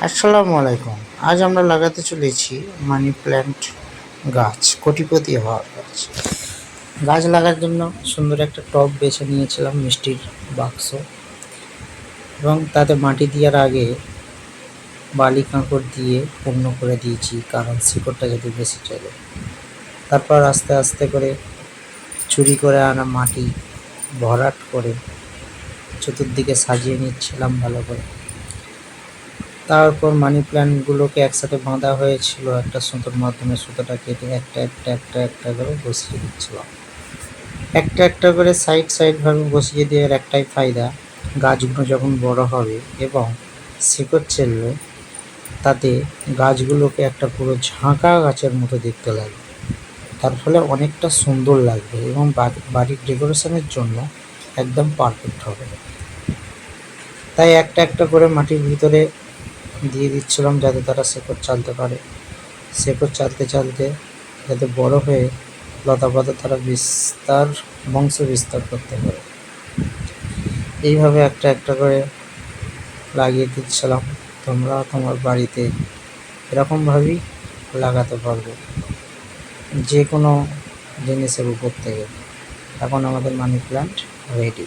আসসালামু আলাইকুম। আজ আমরা লাগাতে চলেছি মানি প্ল্যান্ট গাছ, কোটিপতি হওয়ার গাছ। গাছ লাগার জন্য সুন্দর একটা টব বেছে নিয়েছিলাম, মিষ্টির বাক্স, এবং তাতে মাটি দেওয়ার আগে বালি কাঁকড় দিয়ে পূর্ণ করে দিয়েছি, কারণ শিকড়টা যদি বেশি চলে। তারপর আস্তে আস্তে করে চুরি করে আনা মাটি ভরাট করে চতুর্দিকে সাজিয়ে নিচ্ছিলাম ভালো করে। তারপর মানি প্ল্যান্টগুলোকে একসাথে বাঁধা হয়েছিল একটা সুতোর মাধ্যমে। সুতোটা কেটে একটা একটা একটা একটা করে বসিয়ে দিচ্ছিলাম। একটা একটা করে সাইডভাবে বসিয়ে দেওয়ার একটাই ফায়দা, গাছগুলো যখন বড় হবে এবং শিকড় চেলবে, তাতে গাছগুলোকে একটা পুরো ঝাঁকা গাছের মতো দেখতে লাগবে। তার ফলে অনেকটা সুন্দর লাগবে এবং বাড়ির ডেকোরেশনের জন্য একদম পারফেক্ট হবে। তাই একটা একটা করে মাটির ভিতরে দিয়ে দিচ্ছিলাম, যাতে তারা শেকড় চালতে পারে। শেকড় চালতে চালতে যাতে বড় হয়ে লতাপাতা তারা বংশ বিস্তার করতে পারে। এইভাবে একটা একটা করে লাগিয়ে দিচ্ছিলাম। তোমরা তোমার বাড়িতে এরকমভাবেই লাগাতে পারবে যে কোনো জিনিসের উপর থেকে। এখন আমাদের মানি প্ল্যান্ট রেডি।